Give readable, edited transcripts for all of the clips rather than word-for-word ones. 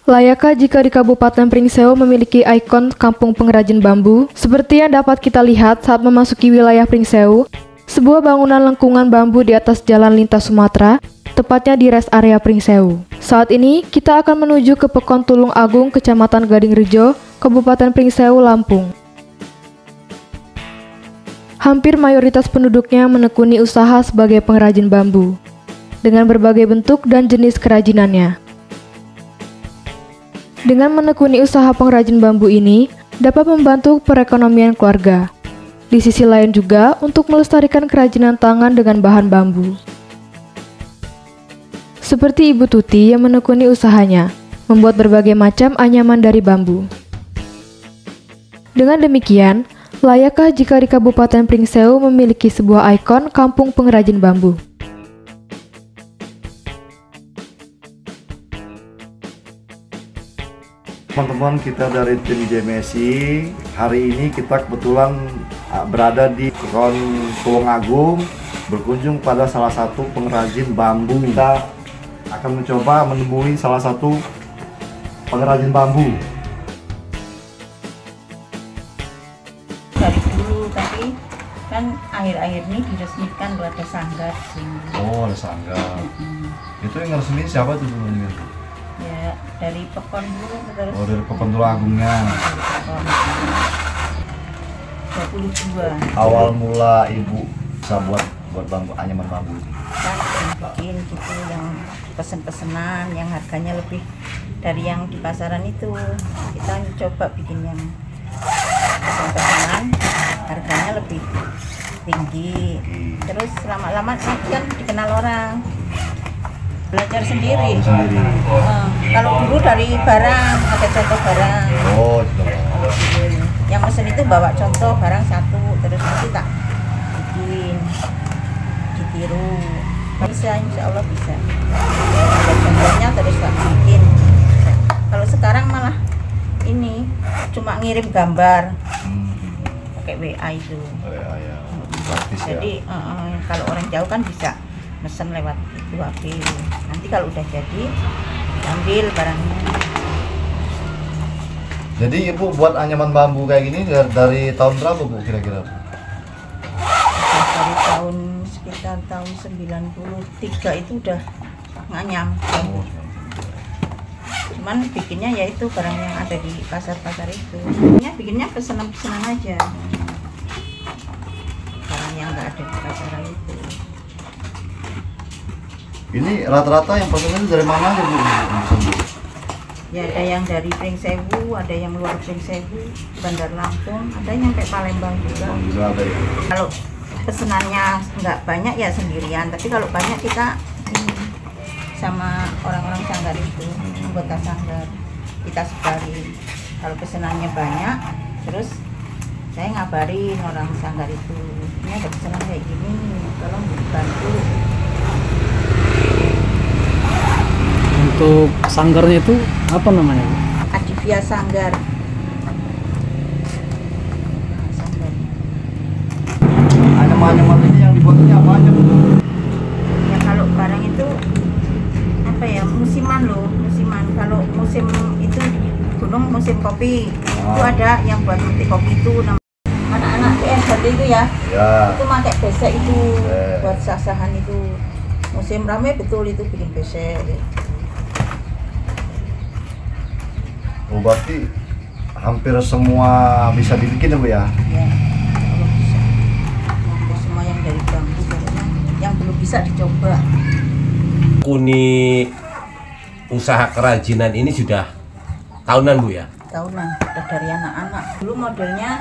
Layakkah jika di Kabupaten Pringsewu memiliki ikon kampung pengrajin bambu? Seperti yang dapat kita lihat saat memasuki wilayah Pringsewu, sebuah bangunan lengkungan bambu di atas jalan lintas Sumatera, tepatnya di rest area Pringsewu. Saat ini, kita akan menuju ke Pekon Tulung Agung, Kecamatan Gadingrejo, Kabupaten Pringsewu, Lampung. Hampir mayoritas penduduknya menekuni usaha sebagai pengrajin bambu, dengan berbagai bentuk dan jenis kerajinannya. Dengan menekuni usaha pengrajin bambu ini, dapat membantu perekonomian keluarga. Di sisi lain juga untuk melestarikan kerajinan tangan dengan bahan bambu. Seperti Ibu Tuti yang menekuni usahanya, membuat berbagai macam anyaman dari bambu. Dengan demikian, layakkah jika di Kabupaten Pringsewu memiliki sebuah ikon kampung pengrajin bambu? Teman-teman kita dari tim JMSI, hari ini kita kebetulan berada di Pekon Tulung Agung, berkunjung pada salah satu pengrajin bambu. Kita akan mencoba menemui salah satu pengrajin bambu. Dari dulu, tapi kan akhir-akhir ini diresmikan buat ada sanggar. Oh, ada sanggar. Itu yang resmi siapa tuh dulunya? Ya, dari Pekon dulu terus. Oh, dari Pekon Tulung Agungnya. 22. Awal mula ibu bisa buat bambu, anyaman bambu. Kan bikin gitu yang pesen-pesenan yang harganya lebih dari yang di pasaran itu. Kita coba bikin yang pesen-pesenan harganya lebih tinggi. Terus lama-lama kan dikenal orang. Belajar sendiri. Kalau dulu dari barang, ada contoh barang. Oh, gitu. Yang mesen itu bawa contoh barang satu, terus nanti tak bikin, ditiru. Bisa, insya Allah bisa. Ada contohnya terus tak bikin. Kalau sekarang malah ini cuma ngirim gambar, pakai WA itu. Ya. Praktis, jadi kalau orang jauh kan bisa mesen lewat itu HP. Nanti kalau udah jadi ambil barangnya. Jadi ibu buat anyaman bambu kayak gini dari tahun berapa bu kira-kira? Dari tahun sekitar tahun 93 itu udah nganyam. Cuman bikinnya yaitu barang yang ada di pasar-pasar itu. Bikinnya pesanan-pesanan aja. Barang yang nggak ada di pasaran itu. Ini rata-rata yang pesanan itu dari mana aja bu? Ya ada yang dari Pringsewu, ada yang luar Pringsewu, Bandar Lampung, ada yang sampai Palembang juga. Ada ya. Kalau pesenannya nggak banyak ya sendirian, tapi kalau banyak kita sama orang-orang sanggar itu, anggota sanggar, kita sebarin. Kalau pesenannya banyak, terus saya ngabarin orang sanggar itu, ini ada pesanan kayak gini, tolong dibantu. Untuk sanggarnya itu apa namanya? Adivia Sanggar. Sanggar. Anyaman ini yang dibuatnya apa aja bu? Ya kalau barang itu apa ya, musiman loh, musiman. Kalau musim itu di gunung musim kopi, itu ada yang buat metik kopi itu anak-anak PSHT itu ya. Itu pakai besek itu buat sah-sahan itu. Musim ramai betul itu bikin besek. Oh, berarti hampir semua bisa dibikin ya bu ya? Ya, kalau bisa. Hampir semua yang dari bambu, pokoknya yang belum bisa dicoba. Kuni usaha kerajinan ini sudah tahunan bu ya? Tahunan, udah dari anak-anak. Dulu modelnya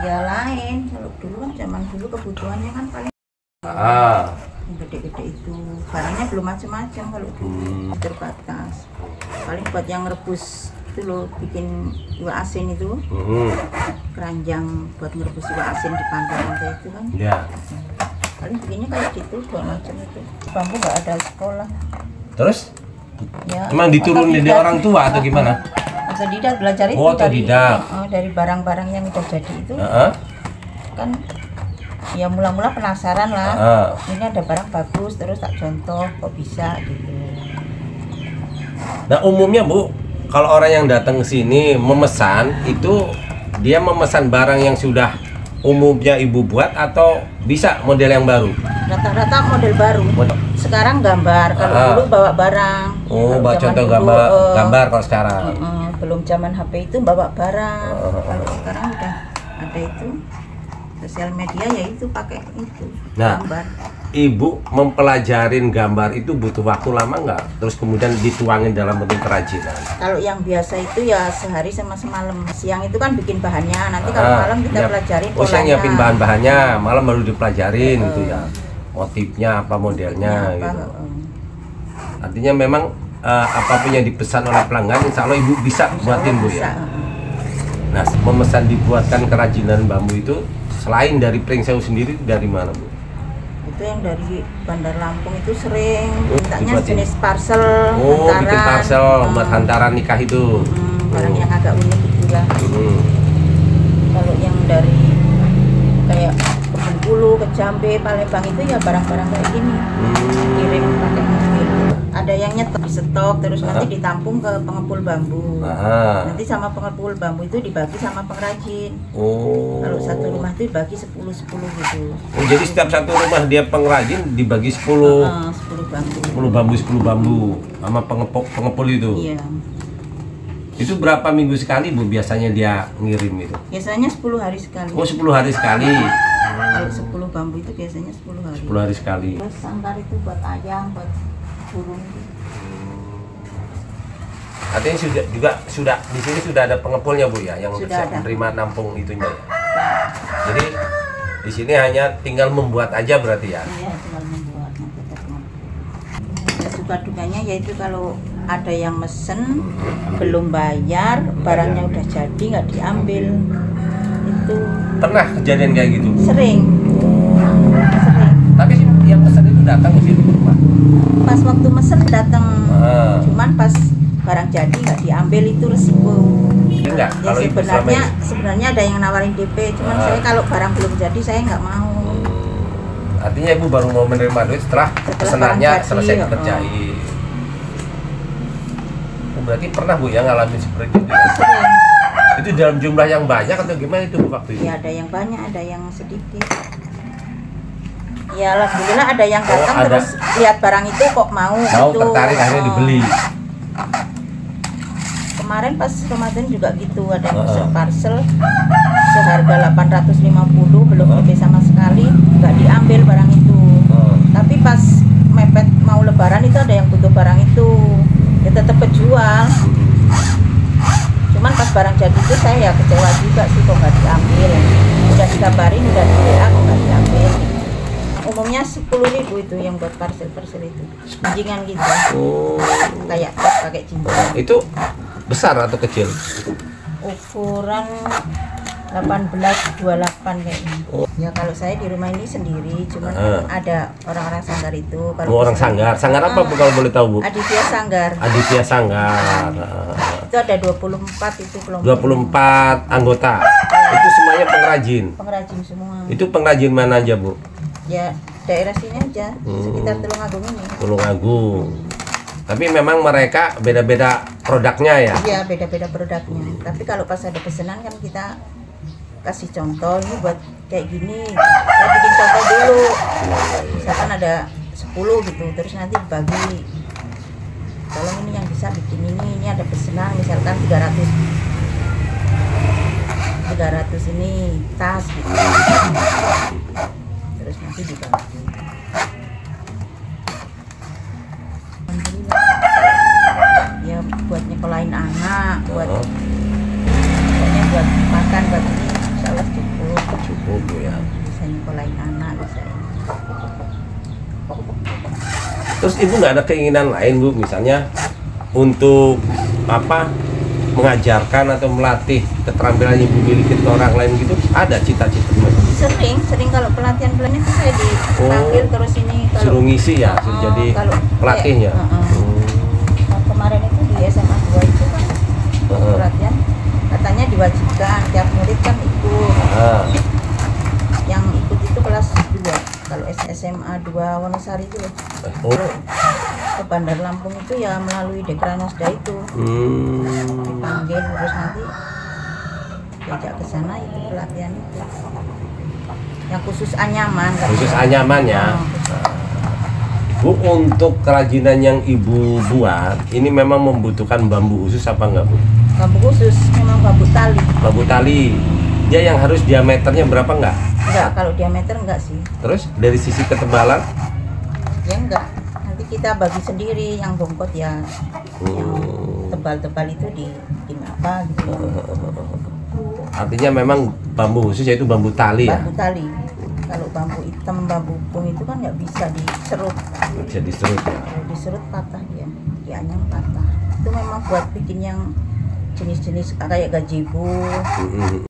ya lain. Kalau dulu kan zaman dulu kebutuhannya kan paling yang gede-gede itu. Barangnya belum macam-macam kalau dulu, terbatas. Paling buat yang rebus itu loh, bikin iwak asin itu, keranjang buat ngerebus iwak asin di pantai-pantai itu kan. Ya. Paling bikinnya kayak gitu, dua macam itu. Bambu nggak ada sekolah. Terus? Ya, Cuma diturunin dari orang tua atau gimana? Otodidak belajar itu dari barang-barang yang udah jadi itu. Kan ya mula-mula penasaran lah. Ini ada barang bagus, terus tak contoh kok bisa gitu. Nah umumnya bu, kalau orang yang datang ke sini memesan itu dia memesan barang yang sudah umumnya ibu buat atau bisa model yang baru? Rata-rata model baru. Sekarang gambar, kalau dulu bawa barang. Oh, bawa Zaman contoh dulu, gambar kalau sekarang. Belum zaman HP itu bawa barang. Kalau sekarang udah ada itu sosial media, ya itu pakai itu Nah, gambar. Ibu mempelajarin gambar itu butuh waktu lama nggak? Terus kemudian dituangin dalam bentuk kerajinan? Kalau yang biasa itu ya sehari sama semalam. Siang itu kan bikin bahannya, nanti kalau malam kita pelajarin polanya. Saya nyiapin bahan-bahannya, malam baru dipelajarin gitu ya. Motifnya apa, modelnya gitu. Artinya memang apapun yang dipesan oleh pelanggan, insya Allah ibu bisa buatin bu ya. Nah, memesan dibuatkan kerajinan bambu itu selain dari Pringsewu sendiri dari mana bu? Itu yang dari Bandar Lampung itu sering mintanya jenis parcel. Oh, hantaran. bikin parcel buat hantaran nikah itu. Barang yang agak unik itu lah. Kalau yang dari kayak ke Bengkulu, ke Jambe, Palembang itu ya barang-barang kayak gini. Kirim pakai mobil. Ada yang nyetok di stok terus nanti ditampung ke pengepul bambu. Nanti sama pengepul bambu itu dibagi sama pengrajin. Oh. Kalau satu rumah itu dibagi 10-10 gitu. Oh, jadi setiap satu rumah dia pengrajin dibagi 10 10 bambu. 10 bambu sama pengepul itu. Iya. Itu berapa minggu sekali bu biasanya dia ngirim itu? Biasanya 10 hari sekali. Oh, 10 hari sekali. Kalau 10 bambu itu biasanya 10 hari. 10 hari sekali. Terus sangkar itu buat ayam, buat burung. Artinya sudah di sini sudah ada pengepulnya bu ya, yang Sudah siap ada. menerima nampung itunya ya. Jadi di sini hanya tinggal membuat aja berarti ya. Iya, tinggal membuat nanti terpengepul. Ya, suka dukanya yaitu kalau ada yang mesen belum bayar, barangnya udah jadi nggak diambil. Itu Pernah kejadian kayak gitu? sering. Tapi yang pesan itu datang ke sini ke rumah. Pas waktu mesen datang, Ah. cuman pas barang jadi nggak diambil, itu resiko. Jadi enggak Ya kalau ibu selama ini. sebenarnya ada yang nawarin DP, cuman saya kalau barang belum jadi saya nggak mau. Artinya ibu baru mau menerima duit setelah pesenannya barang jadi, selesai dikerjain. Oh, berarti pernah bu ya ngalamin seperti itu ya? Sering. Itu dalam jumlah yang banyak atau gimana itu bu waktu itu? Ya ada yang banyak, ada yang sedikit. Ya alhamdulillah ada yang datang ada. terus lihat barang itu kok mau gitu. Tertarik akhirnya dibeli. Kemarin pas Ramadan juga gitu, ada yang pesen parcel seharga 850, belum DP sama sekali, nggak diambil barang itu. Tapi pas mepet mau lebaran itu ada yang butuh barang itu, ya tetap kejual. Cuman pas barang jadi itu saya ya kecewa juga sih kok nggak diambil. Udah dikabarin, udah di WA kok nggak diambil. Umumnya 10.000 itu yang buat parcel itu, jinjingan gitu. Oh. Kayak pakai jinjingan. Itu besar atau kecil? Ukuran 18-28 kayaknya. Ya kalau saya di rumah ini sendiri, cuman ada orang-orang sanggar itu. Kalau Orang sanggar. Sanggar apa bu kalau boleh tahu bu? Aditya Sanggar. Aditya Sanggar. Itu ada 24 itu kelompok. 24 anggota. Itu semuanya pengrajin. Pengrajin semua. Itu pengrajin mana aja bu? Ya daerah sini aja, sekitar Tulungagung ini. Tulungagung. Tapi memang mereka beda-beda produknya ya? Iya beda-beda produknya. Tapi kalau pas ada pesanan kan kita kasih contoh, ini buat kayak gini. Saya bikin contoh dulu. Misalkan ada 10 gitu, terus nanti dibagi. Tolong ini yang bisa bikin ini ada pesanan misalkan 300 ini tas gitu. Terus nanti dibagi. Ya buat nyekolahin anak, buat pokoknya buat makan, buat ini insya Allah cukup. Cukup bu ya. Bisa nyekolahin anak, bisa ini. Terus ibu nggak ada keinginan lain bu, misalnya untuk apa mengajarkan atau melatih keterampilan ibu miliki ke orang lain gitu? Ada cita-cita? Sering kalau pelatihan itu saya dipanggil terus ini kalau Suruh ngisi ya, suruh jadi kalau pelatihnya. Nah, kemarin itu di SMA 2 itu kan pelatihan katanya diwajibkan tiap murid kan ikut. Yang ikut itu kelas 2 kalau SMA 2 Wonosari itu loh. Oh. Bandar Lampung itu ya melalui Dekranasda itu. Dipanggil terus nanti diajak ke sana itu pelatihan itu. Yang khusus anyaman. Khusus anyaman ya. Bu, untuk kerajinan yang Ibu buat ini memang membutuhkan bambu khusus apa enggak, Bu? Bambu khusus, memang bambu tali. Bambu tali. Dia yang harus diameternya berapa enggak? Enggak, kalau diameter enggak sih. Terus dari sisi ketebalan? Ya enggak. Nanti kita bagi sendiri, yang bongkot ya yang tebal-tebal itu di apa gitu. Artinya memang bambu khusus yaitu bambu tali ya? Bambu tali. Kalau bambu hitam, bambu pung itu kan nggak bisa diserut. Bisa diserut ya? Kalau diserut patah dia, dianyam patah. Itu memang buat bikin yang jenis-jenis kayak gazebo.